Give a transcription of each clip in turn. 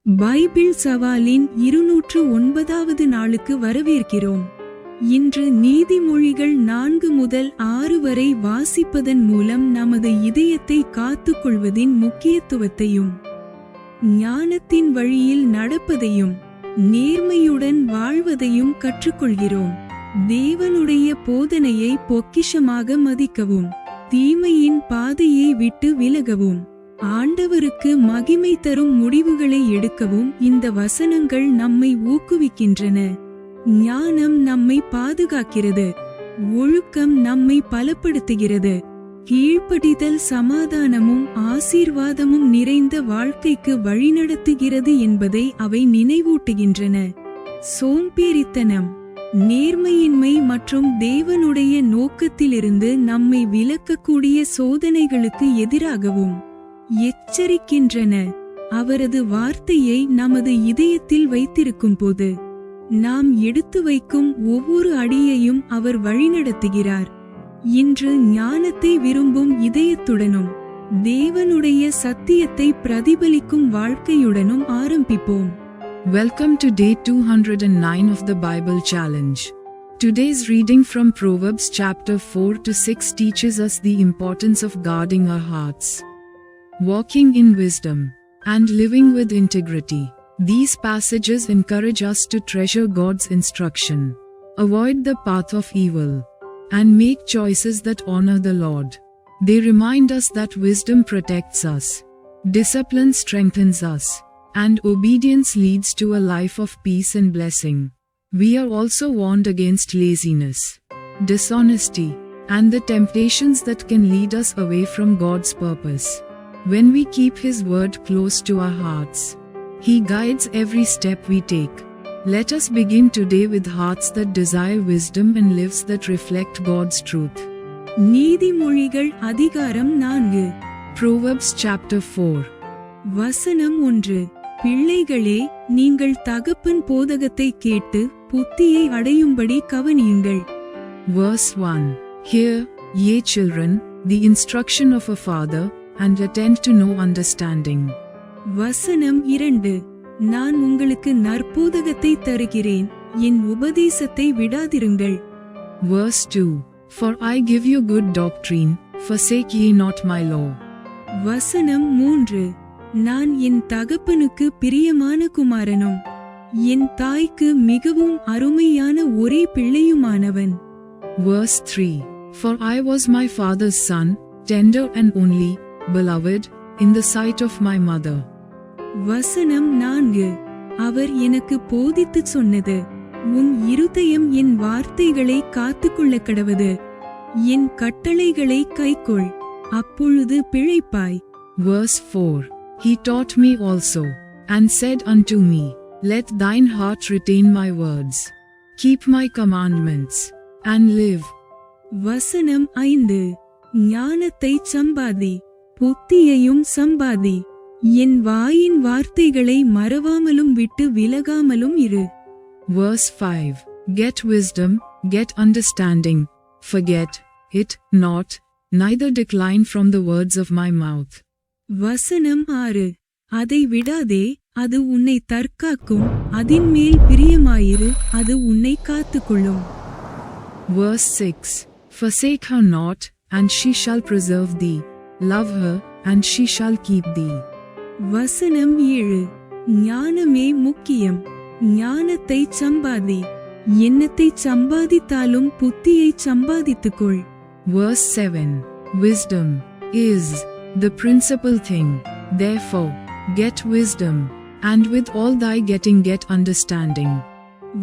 Bible சவாலின் 209வது நாளுக்கு வரவேற்கிறோம். இன்று நீதிமொழிகள் 4 முதல் 6 வரை வாசிப்பதன் மூலம் நமது இதயத்தை காத்துக்கொள்வதின் முக்கியத்துவத்தையும், ஞானத்தின் வழியில் நடப்பதையும், நேர்மையுடன் வாழ்வதையும் கற்றுக்கொள்கிறோம். தேவனுடைய போதனையை பொக்கிஷமாக மதிக்கவும், தீமையின் பாதையை விட்டு விலகவும், ஆண்டவருக்கு மகிமை தரும் முடிவுகளை எடுக்கவும் இந்த வசனங்கள் நம்மை ஊக்குவிக்கின்றன. ஞானம் நம்மை பாதுகாக்கிறது, ஒழுக்கம் நம்மை பலப்படுத்துகிறது, கீழ்ப்படிதல் சமாதானமும் ஆசீர்வாதமும் நிறைந்த வாழ்க்கைக்கு வழிநடத்துகிறது என்பதை அவை நினைவூட்டுகின்றன. சோம்பேறித்தனம், நேர்மையின்மை மற்றும் தேவனுடைய நோக்கத்திலிருந்து நம்மை விலக்கக்கூடிய சோதனைகளுக்கு எதிராகவும் எச்சரிக்கின்றன. அவரது வார்த்தையை நமது இதயத்தில் வைத்திருக்கும் போது நாம் எடுத்து வைக்கும் ஒவ்வொரு அடியையும் அவர் வழிநடத்துகிறார். இன்று ஞானத்தை விரும்பும் இதயத்துடனும் தேவனுடைய சத்தியத்தை பிரதிபலிக்கும் வாழ்க்கையுடனும் ஆரம்பிப்போம். Welcome to day 209 of the Bible Challenge. Today's reading from Proverbs chapter 4 to 6 teaches us the importance of guarding our hearts, walking in wisdom, and living with integrity. These passages encourage us to treasure God's instruction, avoid the path of evil, and make choices that honor the Lord. They remind us that wisdom protects us, discipline strengthens us, and obedience leads to a life of peace and blessing. We are also warned against laziness, dishonesty, and the temptations that can lead us away from God's purpose. When we keep His word close to our hearts, He guides every step we take. Let us begin today with hearts that desire wisdom and lives that reflect God's truth. நீதிமொழிகள் அதிகாரம் 4. Proverbs chapter 4. வசனம் 1. பிள்ளைகளே, நீங்கள் தகப்பன் போதகத்தை கேட்டு புத்தியை அடையும்படி கவனியுங்கள். Verse 1. Hear, ye children, the instruction of a father, and attend to know understanding. வசனம் 2. நான் உங்களுக்கு நற்போதகத்தை தருகிறேன், என் உபதேசத்தை விடாதிருங்கள். Verse 2. For I give you good doctrine, forsake ye not my law. வசனம் 3. நான் என் தகப்பனுக்கு பிரியமான குமாரனும், என் தாய்க்கு மிகவும் அருமையான ஒரே பிள்ளையுமானவன். Verse 3. For I was my father's son, tender and only, beloved, in the sight of my mother. வசனம் 4. அவர் எனக்கு போதித்துச் சொன்னது, உன் இருதயம் என் வார்த்தைகளை காத்துக்கொள்ள கடவது, என் கட்டளைகளை கைக்கொள், அப்பொழுது பிழைப்பாய். Verse 4. He taught me also, and said unto me, Let thine heart retain my words, keep my commandments, and live. வசனம் 5. ஞானத்தை சம்பாதி, புத்தியையும் சம்பாதி, என் வாயின் வார்த்தைகளை மறவாமலும் விட்டு விலகாமலும் இரு. Verse 5. Get wisdom, get understanding, forget it not, neither decline from the words of my mouth. வசனம் 6. அதை விடாதே, அது உன்னை தற்காக்கும், அதின்மேல் பிரியமாயிரு, அது உன்னை காத்துக்கொள்ளும். Verse 6. Forsake her not, and she shall preserve thee, love her, and she shall keep thee. வசனம் 7. ஞானமே முக்கியம், ஞானத்தை சம்பாதி, எண்ணத்தை சம்பாதித்தாலும் புத்தியை சம்பாதித்துக்கொள். Verse 7. Wisdom is the principal thing, therefore get wisdom, and with all thy getting get understanding.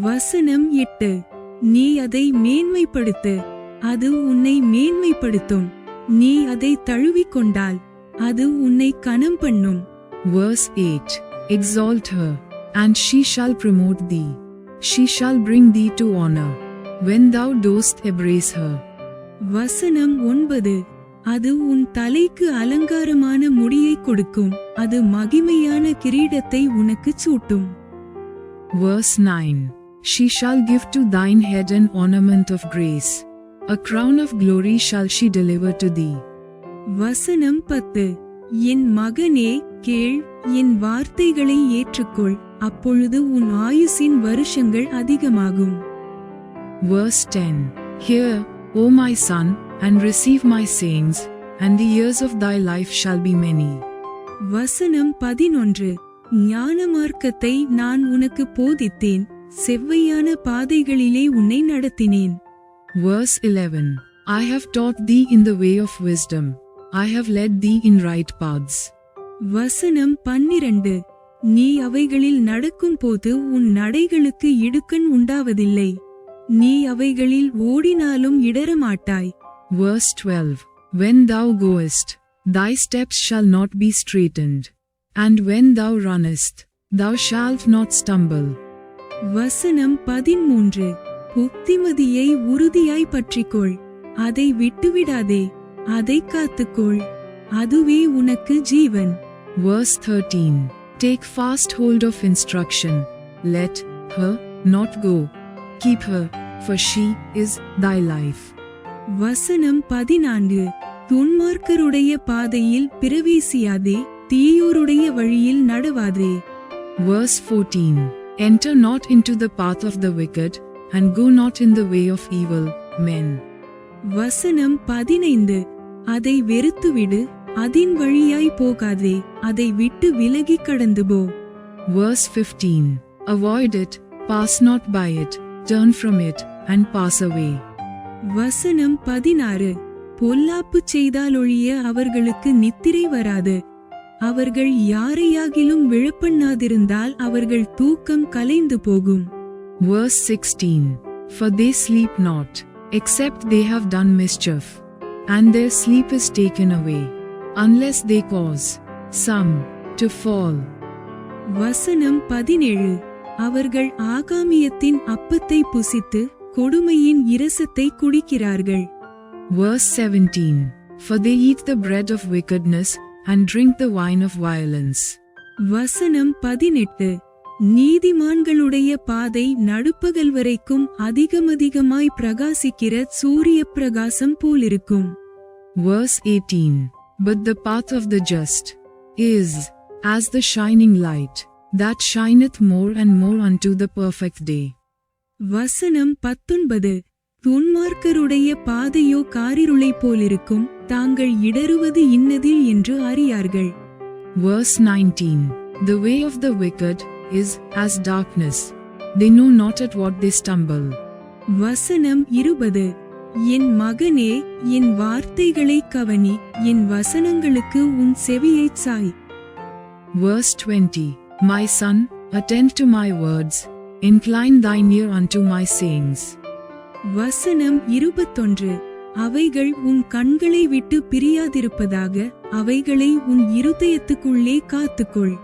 வசனம் 8. நீ அதை மேன்மைப்படுத்து, அது உன்னை மேன்மைப்படுத்தும், நீ அதை தழுவிக்கொண்டால் அது உன்னை கனம் பண்ணும். Verse 8. Exalt her, and she shall promote thee, she shall bring thee to honor, when thou dost embrace her. வசனம் 9. அது உன் தலைக்கு அலங்காரமான முடியை கொடுக்கும், அது மகிமையான கிரீடத்தை உனக்கு சூட்டும். Verse 9. She shall give to thine head an ornament of grace, a crown of glory shall she deliver to thee. வசனம் 10. என் மகனே கேள், என் வார்த்தைகளை ஏற்றுக்கொள், அப்பொழுது உன் ஆயுசின் வருஷங்கள் அதிகமாகும். Verse 10. Hear, O my son, and receive my sayings, and the years of thy life shall be many. வசனம் 11. ஞான மார்க்கத்தை நான் உனக்கு போதித்தேன், செவ்வையான பாதைகளிலே உன்னை நடத்தினேன். Verse 11. I have taught thee in the way of wisdom, I have led thee in right paths. வசனம் 12. நீ அவைகளில் நடக்கும்போது உன் நடைகளுக்கு இடுக்கண் உண்டாவதில்லை, நீ அவைகளில் ஓடினாலும் இடரமாட்டாய். Verse 12. When thou goest, thy steps shall not be straitened, and when thou runnest, thou shalt not stumble. வசனம் 13. புத்திமதியை உறுதியாய் பற்றிக்கொள், அதை விட்டுவிடாதே, அதை காத்துக்கொள், அதுவே உனக்கு ஜீவன். Verse 13. Take fast hold of instruction, let her not go, keep her, for she is thy life. வசனம் 14. துன்மார்க்கருடைய பாதையில் பிரவேசியாதே, தீயோருடைய வழியில் நடவாதே. Verse 14. Enter not into the path of the wicked, and go not in the way of evil men. வசனம் 15. அதை வெறுத்துவிடு, அதின் வழியாய் போகாதே, அதை விட்டு விலகி கடந்து போ. Verse 15. Avoid it, pass not by it, turn from it, and pass away. வசனம் 16. பொல்லாப்பு செய்தாலொழிய அவர்களுக்கு நித்திரை வராது, அவர்கள் யாரையாகிலும் விழப்பண்ணாதிருந்தால் அவர்கள் தூக்கம் கலைந்து போகும். Verse 16. For they sleep not, except they have done mischief, and their sleep is taken away, unless they cause some to fall. வசனம் 17. அவர்கள் ஆகாமியத்தின் அப்பத்தை புசித்து கொடுமையின் இரசத்தை குடிக்கிறார்கள். Verse 17. For they eat the bread of wickedness, and drink the wine of violence. வசனம் 18. நீதிமான்களுடைய பாதை நடுப்பகல் வரைக்கும் அதிகமதிகமாய் பிரகாசிக்கிற சூரிய பிரகாசம் போலிருக்கும். Verse 18. But the path of the just is as the shining light, that shineth more and more unto the perfect day. வசனம் 19. துன்மார்க்கருடைய பாதையோ காரிருளை போலிருக்கும், தாங்கள் இடறுவது இன்னதில் என்று அறியார்கள். Verse 19. The way of the wicked is as darkness, they know not at what they stumble. வசனம் 20. என் மகனே, என் வார்த்தைகளை கவனி, என் வசனங்களுக்கு உன் செவியைச் Sai. Verse 20. My son, attend to my words, incline thine ear unto my sayings. வசனம் 21. அவைகள் உன் கண்களை விட்டு பிரியாதிருப்பதாக, அவைகளை உன் இருதயத்துக்குள்ளே காத்துக்கொள்.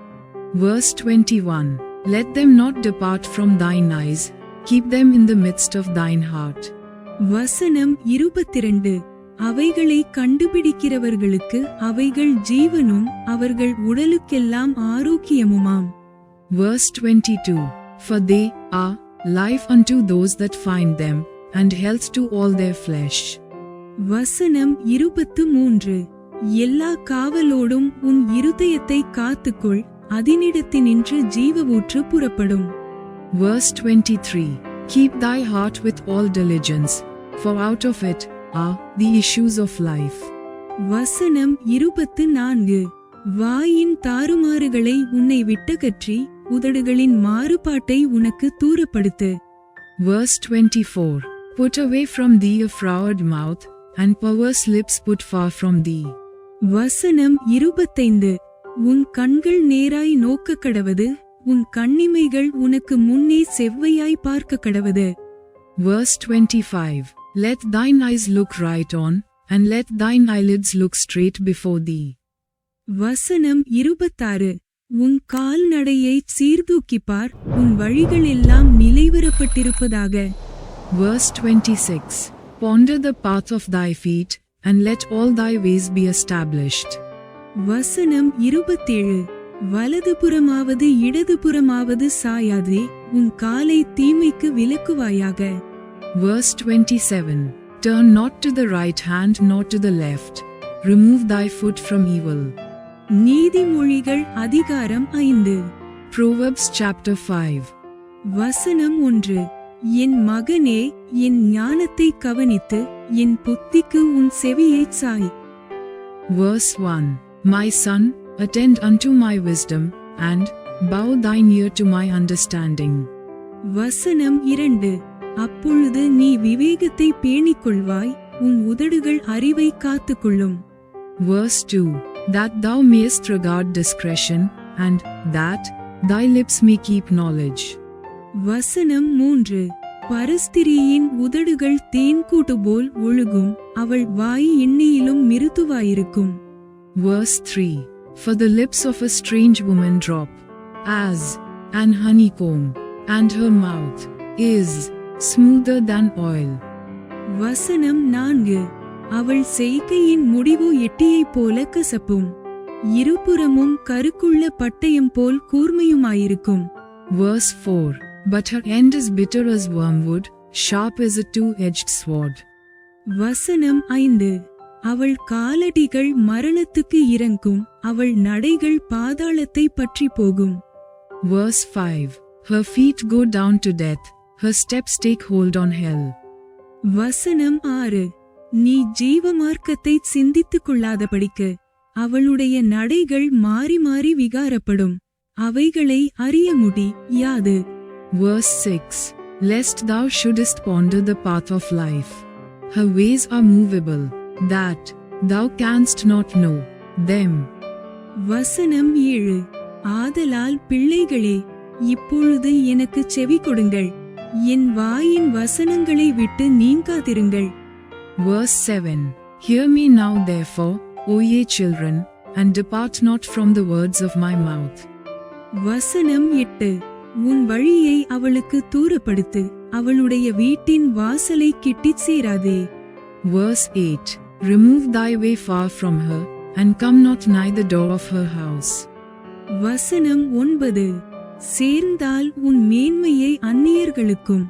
Verse 21. Let them not depart from thine eyes, keep them in the midst of thine heart. வசனம் 22. அவைகளை கண்டுபிடிக்கிறவர்களுக்கு அவைகள் ஜீவனும் அவர்கள் உடலுக்கெல்லாம் ஆரோக்கியமுமாம். Verse 22. For they are life unto those that find them, and health to all their flesh. வசனம் 23. எல்லா காவலோடும் உன் இருதயத்தை காத்துக்கொள், அதினிடத்தினின்று ஜீவ ஊற்று புறப்படும். Verse 23. Keep thy heart with all diligence, for out of it are the issues of life. வசனம் 24. வாயின் தாறுமாறுகளை உன்னை விட்டகற்றி, உதடுகளின் மாறுபாட்டை உனக்கு தூரப்படுத்து. Verse 24. Put away from thee a froward mouth, and perverse lips put far from thee. வசனம் 25. உன் கண்கள் நேராய் நோக்க கடவது, உன் கண்ணிமைகள் உனக்கு முன்னே செவ்வையாய் பார்க்க கடவது. Verse 25. Let thine eyes look right on, and let thine eyelids look straight before thee. வசனம் 26. உன் கால்நடையை சீர்தூக்கிப்பார், உன் வழிகள் எல்லாம் நிலைவரப்பட்டிருப்பதாக. Verse 26. Ponder the path of thy feet, and let all thy ways be established. வசனம் 27. வலதுபுறமாவது இடதுபுறமாவது சாயாதே, உன் காலை தீமைக்கு விலக்குவாயாக. Verse 27. Turn not to the right hand nor to the left, remove thy foot from evil. நீதிமொழிகள் அதிகாரம் 5. Proverbs chapter 5. வசனம் 1. என் மகனே, என் ஞானத்தை கவனித்து என் புத்திக்கு உன் செவியைச் Sai. Verse 1. My son, attend unto my wisdom, and bow thine ear to my understanding. வசனம் 2. அப்பொழுது நீ விவேகத்தை பேணிக்கொள்வாய், உன் உதடுகள் அறிவை காத்துக்கொள்ளும். Verse 2. That thou mayest regard discretion, and that thy lips may keep knowledge. வசனம் 3. பரஸ்திரியின் உதடுகள் தேன்கூட்டு போல் ஒழுகும், அவள் வாய் எண்ணெயிலும் மிருதுவாயிருக்கும். Verse 3. For the lips of a strange woman drop as an honeycomb, and her mouth is smoother than oil. வசனம் 4. அவள் செய்கையின் முடிவு எட்டியைப் போல கசப்பும், இருபுறமும் கருக்குள்ள பட்டயம் போல் கூர்மையுமாயிருக்கும். Verse 4. But her end is bitter as wormwood, sharp as a two-edged sword. வசனம் 5. அவள் காலடிகள் மரணத்துக்கு இறங்கும், அவள் நடைகள் பாதாளத்தை பற்றி போகும். Verse 5. Her feet go down to death, her steps take hold on hell. வசனம் 6. நீ ஜீவமார்க்கத்தை சிந்தித்துக் கொள்ளாதபடிக்கு அவளுடைய நடைகள் மாறி மாறி விகாரப்படும், அவைகளை அறிய முடியாது. Verse 6. Lest thou shouldest ponder the path of life, her ways are movable, that thou canst not know them. வசனம் 7. ஆதலால் பிள்ளைகளே, இப்பொழுது எனக்கு செவி கொடுங்கள், என் வாயின் வசனங்களை விட்டு நீங்காதிருங்கள். Verse 7. Hear me now therefore, O ye children, and depart not from the words of my mouth. வசனம் 8. உன் வழியை அவளுக்கு தூரப்படுத்து, அவளுடைய வீட்டின் வாசலை கிட்டிச் சேராதே. Verse 8. Remove thy way far from her, and come not nigh the door of her house. வசனம் 9. சேர்ந்தால் உன் மேன்மையை அந்நியர்களுக்கும்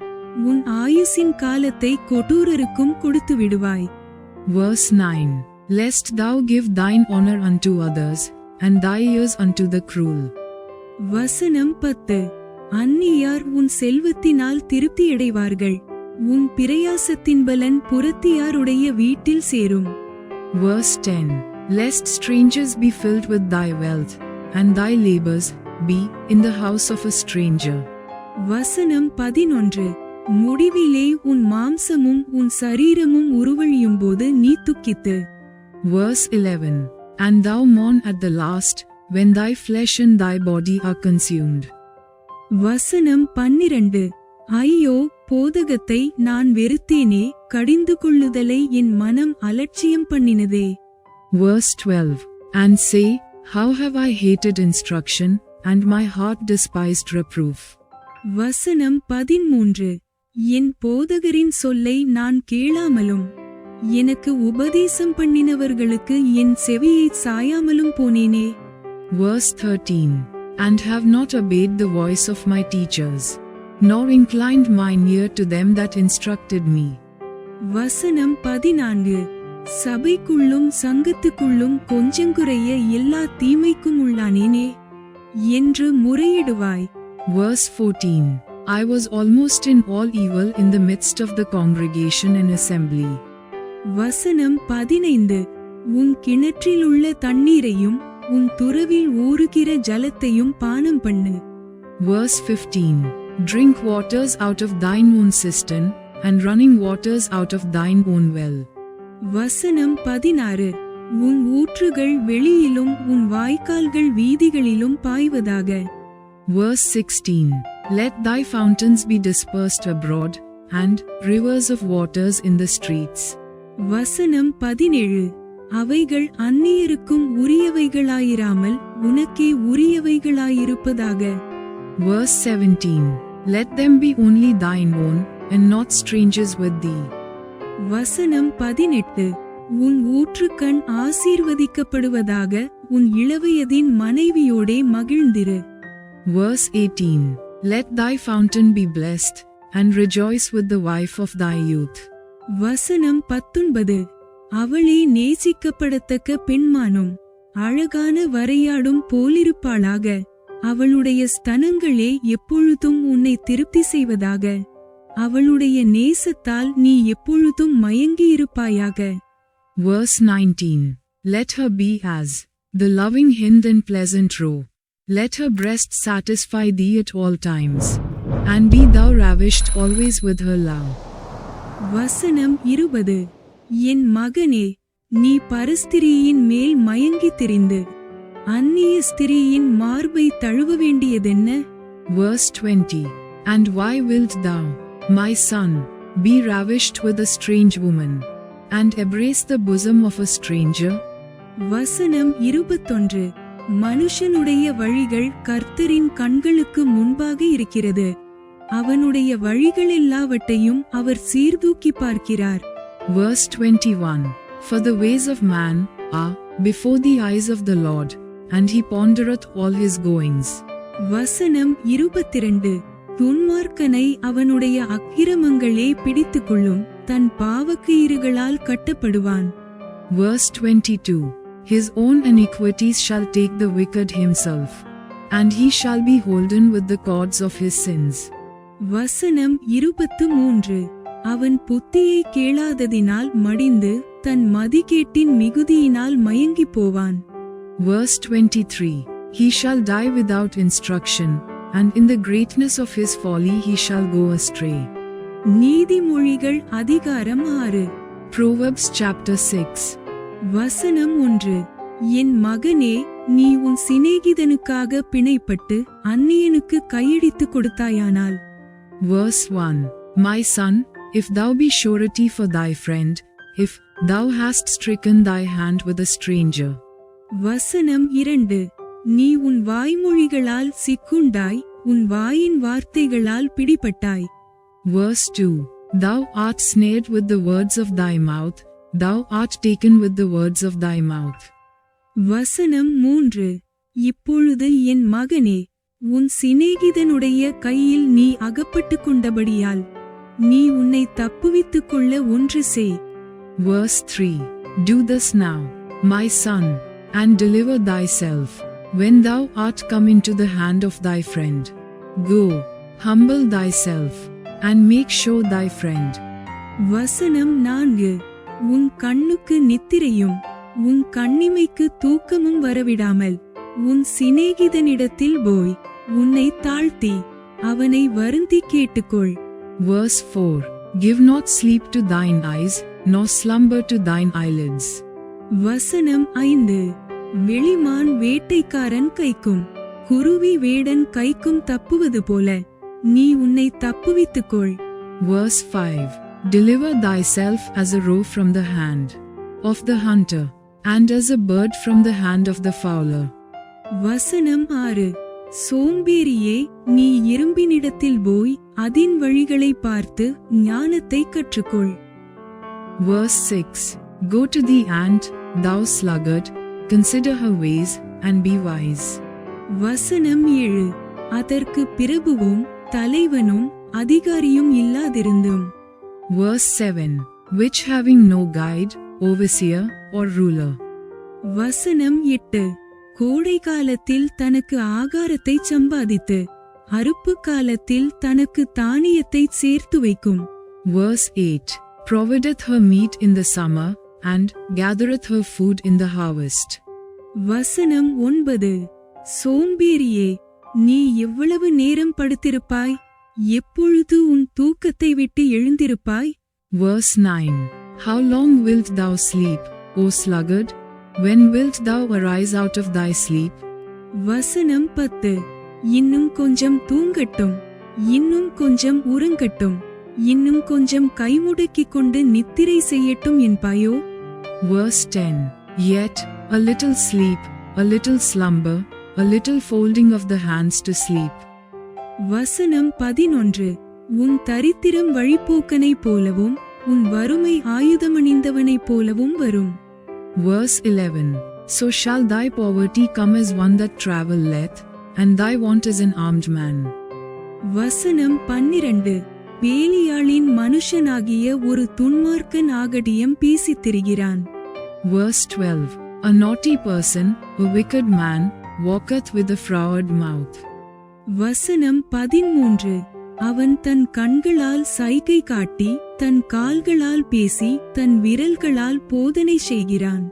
உன் ஆயுசின் காலத்தை கொடூரருக்கும் கொடுத்து விடுவாய். Verse 9. Lest thou give thine honor unto others, and thy ears unto the cruel. வசனம் 10. அந்நியார் உன் செல்வத்தினால் திருப்தியடைவார்கள், உன் பிரயாசத்தின் பலன் புறத்தியாருடைய வீட்டில் சேரும். Verse 10. Lest strangers be filled with thy wealth, and thy labors be in the house of a stranger. வசனம் 11. முடிவிலே உன் மாம்சமும் உன் சரீரமும் உருவழியும் போது நீ துக்கித்து. Verse 11. And thou mourn at the last, when thy flesh and thy body are consumed. வசனம் 12. ஐயோ, போதகத்தை நான் வெறுத்தேனே, கடிந்து கொள்ளுதலை என் மனம் அலட்சியம் பண்ணினதே. Verse 12. And say, how have I hated instruction, and my heart despised reproof. வசனம் 13. என் போதகரின் சொல்லை நான் கேளாமலும் எனக்கு உபதேசம் பண்ணினவர்களுக்கு என் செவியை சாயாமலும் போனேனே. Verse 13. And have not obeyed the voice of my teachers, nor inclined mine ear to them that instructed me. வசனம் 14. சபைக்குள்ளும் சங்கத்துக்குள்ளும் கொஞ்சங்குறைய எல்லா தீமைக்கும் உள்ளானேனே என்று முறையிடுவாய். Verse 14. I was almost in all evil in the midst of the congregation and assembly. வசனம் 15. உன் கிணற்றிலுள்ள தண்ணீரையும் உன் துறவில் ஊறுகிற ஜலத்தையும் பானம் பண்ணு. Verse 15. Drink waters out of thine own cistern, and running waters out of thine own well. வசனம் 16. உன் ஊற்றுகள் வெளியிலும் உன் வாய்க்கால்கள் வீதிகளிலும் பாய்வதாக. Verse 16. Let thy fountains be dispersed abroad, and rivers of waters in the streets. வசனம் 17. அவைகள் அந்நியருக்கும் உரியவைகளாயிராமல் உனக்கே உரியவைகளாயிருப்பதாக. Verse 17. Let them be only thine own, and not strangers with thee. வசனம் 18. உன் ஊற்றுக்கண் ஆசீர்வதிக்கப்படுவதாக, உன் இளவயதின் மனைவியோடே மகிழ்ந்திரு. Verse 18. Let thy fountain be blessed, and rejoice with the wife of thy youth. வசனம் 19. அவளே நேசிக்கப்படத்தக்க பெண்மானும் அழகான வரையாடும் போலிருப்பாளாக. அவளுடைய ஸ்தனங்களே எப்பொழுதும் உன்னை திருப்தி செய்வதாக. அவளுடைய நேசத்தால் நீ எப்பொழுதும் மயங்கியிருப்பாயாக. Verse 19. Let her be as the loving hind and pleasant roe. Let her breast satisfy thee at all times, and be thou ravished always with her love. வசனம் 20. என் மகனே, நீ பரஸ்திரியின் மேல் மயங்கித் திரிந்து அந்நிய ஸ்திரீயின் மார்பை தழுவ வேண்டியதென்ன? Verse 20. And why wilt thou, my son, be ravished with a strange woman, and embrace the bosom of a stranger? வசனம் 21. மனுஷனுடைய வழிகள் கர்த்தரின் கண்களுக்கு முன்பாக இருக்கிறது. அவனுடைய வழிகளெல்லாவற்றையும் அவர் சீர்தூக்கி பார்க்கிறார். Verse 21. For the ways of man are before the eyes of the Lord, and he pondereth all his goings. வசனம் 22. துன்மார்க்கனை அவனுடைய அக்கிரமங்களே பிடித்துக்கொள்ளும், தன் பாவக்கயிறுகளால் கட்டப்படுவான். Verse 22. His own iniquities shall take the wicked himself, and he shall be holden with the cords of his sins. வசனம் 23. அவன் புத்தியை கேளாததினால் மடிந்து தன் மதிகேட்டின் மிகுதியினால் மயங்கிப் போவான். Verse 23. He shall die without instruction, and in the greatness of his folly he shall go astray. நீதிமொழிகள் அதிகாரம் 6. Proverbs chapter 6. வசனம் 1. என் மகனே, நீ உன் சிநேகிதனுக்காக பிணைப்பட்டு அந்நியனுக்கு கையடித்து கொடுத்தாயானால். Verse 1. My son, if thou be surety for thy friend, if thou hast stricken thy hand with a stranger. வசனம் 2. நீ உன் வாய்மொழிகளால் சிக்குண்டாய், உன் வாயின் வார்த்தைகளால் பிடிபட்டாய். Verse 2. Thou art snared with the words of thy mouth, thou art taken with the words of thy mouth. வசனம் 3. இப்பொழுது என் மகனே, உன் சிநேகிதனுடைய கையில் நீ அகப்பட்டு கொண்டபடியால் நீ உன்னை தப்புவித்துக் கொள்ள ஒன்று செய். Verse 3. Do this now, my son, and deliver thyself, when thou art come into the hand of thy friend. Go, humble thyself, and make sure thy friend. வசனம் 4. உன் கண்ணுக்கு நித்திரையும் உன் கண்ணிமைக்கு தூக்கமும் வரவிடாமல் உன் சிநேகிதனிடத்தில் போய் உன்னை தாழ்த்தி அவனை வருந்தி கேட்டுக்கொள். Verse 4. Give not sleep to thine eyes, nor slumber to thine eyelids. வசனம் 5. வெளிமான் வேட்டைக்காரன் கைக்கும் குருவி வேடன் கைக்கும் தப்புவது போல நீ உன்னை தப்புவித்துக்கொள். Verse 5. Deliver thyself as a roe from the hand of the hunter, and as a bird from the hand of the fowler. வசனம் 6. சோம்பேறியே, நீ இரும்பினிடத்தில் போய் அதின் வழிகளை பார்த்து ஞானத்தை கற்றுக்கொள். Verse 6. Go to the ant, thou sluggard, consider her ways, and be wise. வசனம் 7. அதற்கு பிரபுவும் தலைவனும் அதிகாரியும் இல்லாதிருந்தும். Verse 7. Which having no guide, overseer, or ruler. வசனம் 8. கோடை காலத்தில் தனக்கு ஆகாரத்தை சம்பாதித்து அறுப்பு காலத்தில் தனக்கு தானியத்தை சேர்த்து வைக்கும். Verse 8. Provideth her meat in the summer, and gathereth her food in the harvest. வசனம் 9. சோம்பேறியே, நீ எவ்வளவு நேரம் படுத்திருப்பாய்? எப்பொழுது உன் தூக்கத்தை விட்டு எழுந்திருப்பாய்? Verse 9. How long wilt thou sleep, O sluggard? When wilt thou arise out of thy sleep? வசனம் 10. இன்னும் கொஞ்சம் தூங்கட்டும், இன்னும் கொஞ்சம் உறங்கட்டும், இன்னும் கொஞ்சம் கைமுடக்கிக் கொண்டு நித்திரை செய்யட்டும் என்பாயோ? Verse 10. Yet a little sleep, a little slumber, a little folding of the hands to sleep. வசனம் 11. உன் தரித்திரம் வழிப்போக்கனைப் போலவும் உன் வறுமை ஆயுதமணிந்தவனைப் போலவும் வரும். Verse 11. So shall thy poverty come as one that travelleth, and thy want as an armed man. வசனம் 12. பேலியாளின் மனுஷனாகிய ஒரு துன்மார்க்கன் ஆகடியம் பேசித் திரிகிறான். Verse 12. A naughty person, a wicked man, walketh with a froward mouth. வசனம் 13. அவன் தன் கண்களால் சைகை காட்டி தன் கால்களால் பேசி தன் விரல்களால் போதனை செய்கிறான்.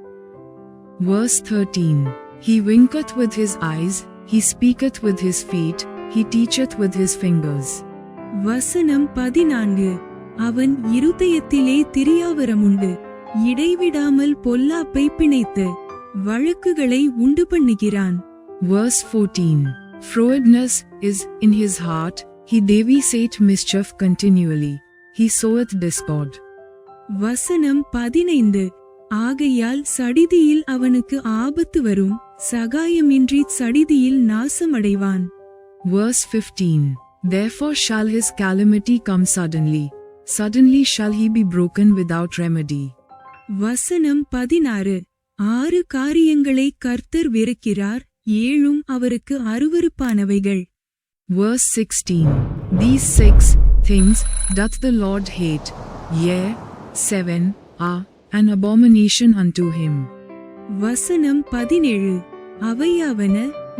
Verse 13. He winketh with his eyes, he speaketh with his feet, he teacheth with his fingers. வசனம் 14. அவன் இருதயத்திலே திரியாவரமுண்டு, இடைவிடாமல் பொல்லாப்பை பிணைத்து வழக்குகளை உண்டு பண்ணுகிறான். Verse 14. Frowardness is in his heart, he devisate mischief continually, he soweth discord. வசனம் 15. ஆகையால் சடிதியில் அவனுக்கு ஆபத்து வரும், சகாயமின்றி சடிதியில் நாசமடைவான். Verse 15. Therefore shall his calamity come suddenly, suddenly shall he be broken without remedy. வசனம் 16. 6 காரியங்களை கர்த்தர் வெறுக்கிறார், 7 அவருக்கு அருவருப்பானவைகள். Verse 16. These 6 things doth the Lord hate, yea, 7 are an abomination unto him. வசனம் 17. அவையாவன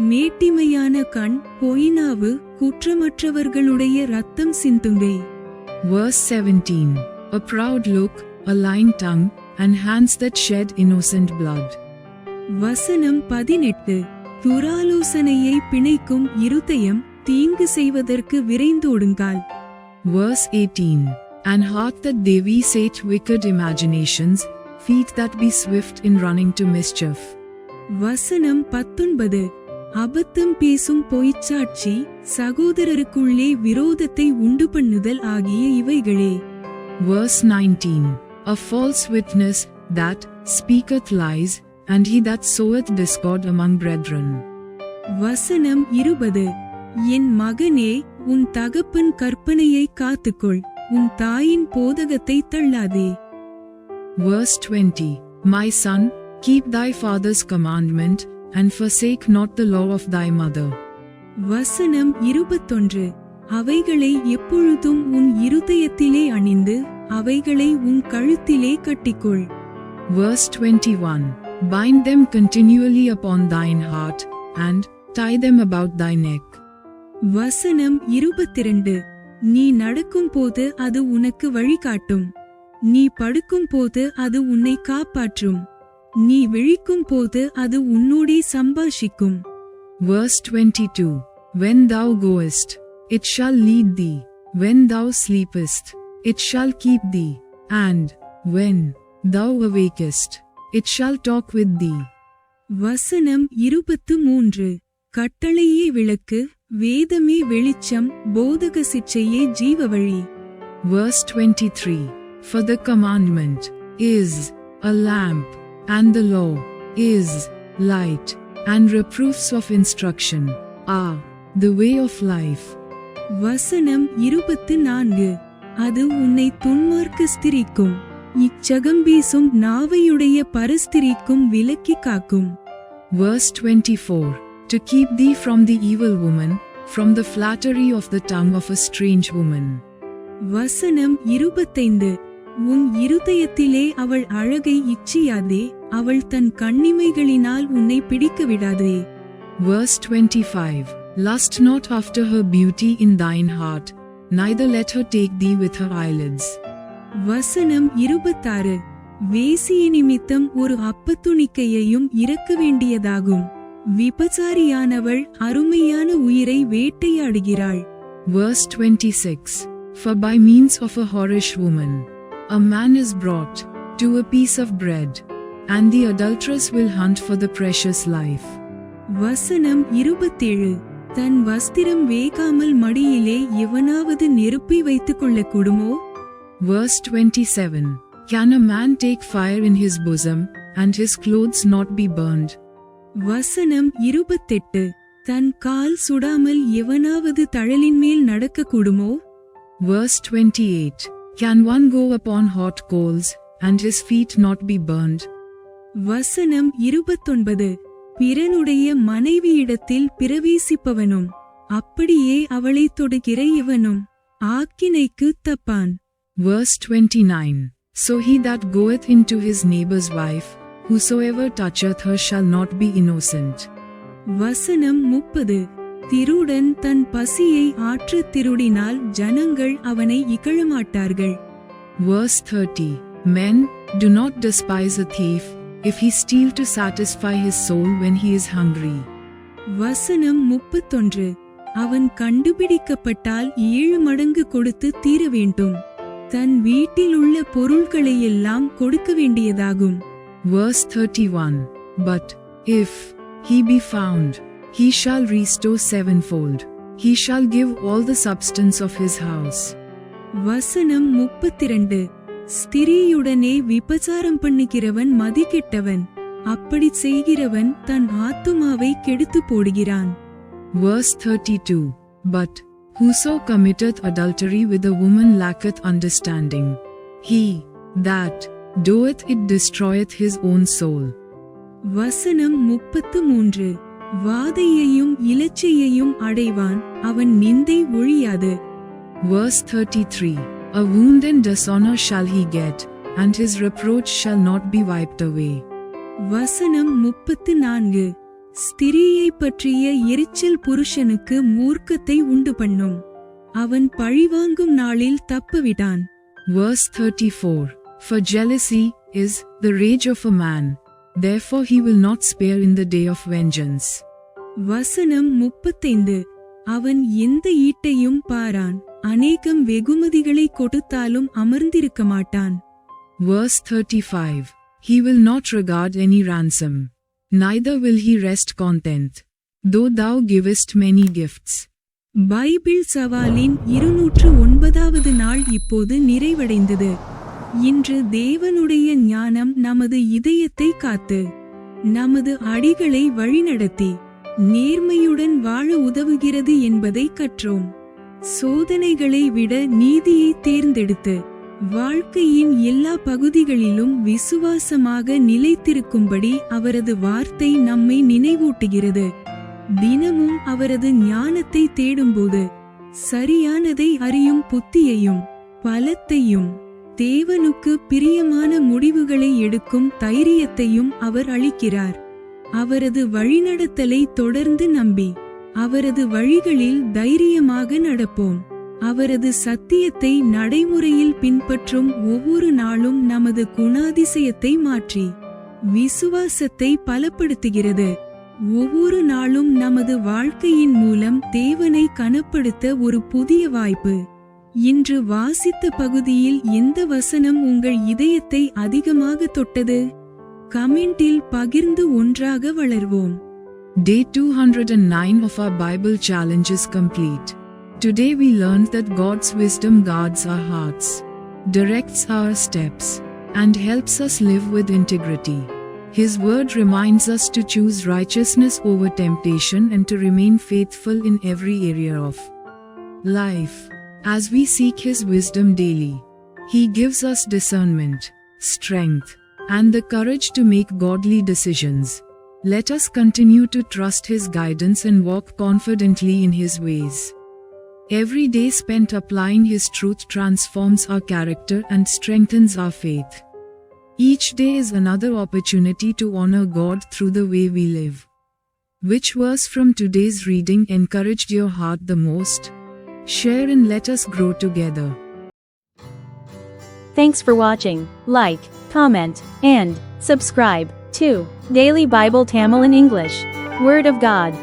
மேட்டிமையான கண், பொய்நாவு, குற்றமற்றவர்களுடைய இரத்தம் சிந்துங்கை. Verse 17. A proud look, a lying tongue, and hands that shed innocent blood. வசனம் 18. துராலோசனையை பிணைக்கும் இருதயம், தீங்கு செய்வதற்கு விரைந்தோடுங்கால். Verse 18. An heart that devisate wicked imaginations, feet that be swift in running to mischief. வசனம் 19. அபத்தம் பேசும் பொய்ச்சாட்சி, சகோதரருக்குள்ளே விரோதத்தை உண்டு பண்ணுதல் ஆகிய இவைகளே. Verse 19. A false witness that speaketh lies, and he that soweth discord among brethren. வசனம் 20. என் மகனே, உன் தகப்பன் கற்பனையை காத்துக்கொள், உன் தாயின் போதகத்தை தள்ளாதே. Verse 20. My son, keep thy father's commandment, and forsake not the law of thy mother. வசனம் 21. அவைகளை எப்பொழுதும் உன் இருதயத்திலே அணிந்து அவைகளை உன் கழுத்திலே கட்டிக்கொள். Verse 21. Bind them continually upon thine heart, and tie them about thy neck. வசனம் 22. நீ நடக்கும் போது அது உனக்கு வழிகாட்டும், நீ படுக்கும் போது அது உன்னை காப்பாற்றும், நீ விழிக்கும் போது அது உன்னோடே சம்பாஷிக்கும். Verse 22. When thou goest, it shall lead thee, when thou sleepest, it shall keep thee, and when thou awakest, it shall talk with thee. வசனம் 23. கட்டளையே விளக்கு, வேதமே வெளிச்சம், போதக சிற்சையே ஜீவவழி. Verse 23. For the commandment is a lamp, and the law is light, and reproofs of instruction are the way of life. வசனம் 24. அது உன்னை துன்மார்க்க ஸ்திரிக்கும், இச்சகம்பீசும் நாவையுடைய பரஸ்திரிக்கும் விலக்கி காக்கும். Verse 24. To keep thee from the evil woman, from the flattery of the tongue of a strange woman. வசனம் 25. உன் இருதயத்திலே அவள் அழகை இச்சியாதே, அவள் தன் கண்ணிமைகளினால் உன்னை பிடிக்க விடாதே. Verse 25. Lust not after her beauty in thine heart, neither let her take thee with her eyelids. வசனம் 26. வேசிய நிமித்தம் ஒரு அப்பத்துணிக்கையையும் இறக்க வேண்டியதாகும், விபச்சாரியானவள் அருமையான உயிரை வேட்டையாடுகிறாள். Verse 26. For by means of a whorish woman, a man is brought to a piece of bread, and the adulteress will hunt for the precious life. வசனம் 27. தன் வஸ்திரம் வேகாமல் மடியிலே எவனாவது நெருப்பி வைத்துக் கொள்ளக்கூடுமோ? Verse 27. Can a man take fire in his bosom, and his clothes not be burned? வசனம் 28. தன் கால் சுடாமல் எவனாவது தழலின் மேல் நடக்கக்கூடுமோ? Verse 28. Can one go upon hot coals, and his feet not be burned? வசனம் 29. பிறனுடைய மனைவியிடத்தில் பிரவேசிப்பவனும் அப்படியே அவளை தொடுகிற இவனும் ஆக்கினைக்கு தப்பான். Verse 29. So he that goeth into his neighbor's wife, whosoever toucheth her shall not be innocent. வசனம் 30. திருடன் தன் பசியை ஆற்றத் திருடினால் ஜனங்கள் அவனை இகழமாட்டார்கள். Verse 30. Men, do not despise a thief, if he steal to satisfy his soul when he is hungry. வசனம் 31. அவன் கண்டுபிடிக்கப்பட்டால் 7 மடங்கு கொடுத்து தீர வேண்டும். தன் வீட்டில் உள்ள பொருள்களையெல்லாம் கொடுக்க வேண்டியதாகும். Verse 31. But, if he be found, he shall restore sevenfold. He shall give all the substance of his house. வசனம் 32. ஸ்திரீயுடனே விபச்சாரம் பண்ணுகிறவன் மதிகெட்டவன். அப்படி செய்கிறவன் தன் ஆத்துமாவை கெடுத்து போடுகிறான். Verse 32. But, whoso committeth adultery with a woman lacketh understanding. He that doeth it destroyeth his own soul. வசனம் 33. வாதையையும் இலச்சையையும் அடைவான், அவன் நிந்தை ஒழியாது. Verse 33. A wound and dishonor shall he get, and his reproach shall not be wiped away. வசனம் 34. ஸ்திரீயை பற்றிய எரிச்சல் புருஷனுக்கு மூர்க்கத்தை உண்டு பண்ணும், அவன் பழிவாங்கும் நாளில் தப்பவிடான். Verse 34. For jealousy is the rage of a man, therefore he will not spare in the day of vengeance. வசனம் 35. அவன் எந்த ஈட்டையும் பாரான், அநேகம் வெகுமதிகளை கொடுத்தாலும் அமர்ந்திருக்க மாட்டான். Verse 35. He will not regard any ransom, neither will he rest content, though thou givest many gifts. Bible சவாலின் 209வது நாள் இப்போது நிறைவடைந்தது. இன்று தேவனுடைய ஞானம் நமது இதயத்தை காத்து, நமது அடிகளை வழிநடத்தி, நேர்மையுடன் வாழ உதவுகிறது என்பதை கற்றோம். சோதனைகளை விட நீதியை தேர்ந்தெடுத்து, வாழ்க்கையின் எல்லா பகுதிகளிலும் விசுவாசமாக நிலைத்திருக்கும்படி அவரது வார்த்தை நம்மை நினைவூட்டுகிறது. தினமும் அவரது ஞானத்தை தேடும்போது, சரியானதை அறியும் புத்தியையும் பலத்தையும் தேவனுக்கு பிரியமான முடிவுகளை எடுக்கும் தைரியத்தையும் அவர் அளிக்கிறார். அவரது வழிநடத்தலை தொடர்ந்து நம்பி, அவரது வழிகளில் தைரியமாக நடப்போம். அவரது சத்தியத்தை நடைமுறையில் பின்பற்றும் ஒவ்வொரு நாளும் நமது குணாதிசயத்தை மாற்றி, விசுவாசத்தை பலப்படுத்துகிறது. ஒவ்வொரு நாளும் நமது வாழ்க்கையின் மூலம் தேவனை கனப்படுத்த ஒரு புதிய வாய்ப்பு. இன்று வாசித்த பகுதியில் எந்த வசனம் உங்கள் இதயத்தை அதிகமாக தொட்டது? கமெண்டில் பகிர்ந்து ஒன்றாக வளர்வோம். Day 209 of our Bible challenge is complete. Today we learned that God's wisdom guards our hearts, directs our steps, and helps us live with integrity. His word reminds us to choose righteousness over temptation and to remain faithful in every area of life. As we seek His wisdom daily, He gives us discernment, strength, and the courage to make godly decisions. Let us continue to trust His guidance and walk confidently in His ways. Every day spent applying His truth transforms our character and strengthens our faith. Each day is another opportunity to honor God through the way we live. Which verse from today's reading encouraged your heart the most? Share and let us grow together. Thanks for watching. Like, comment, and subscribe to Daily Bible Tamil in English. Word of God.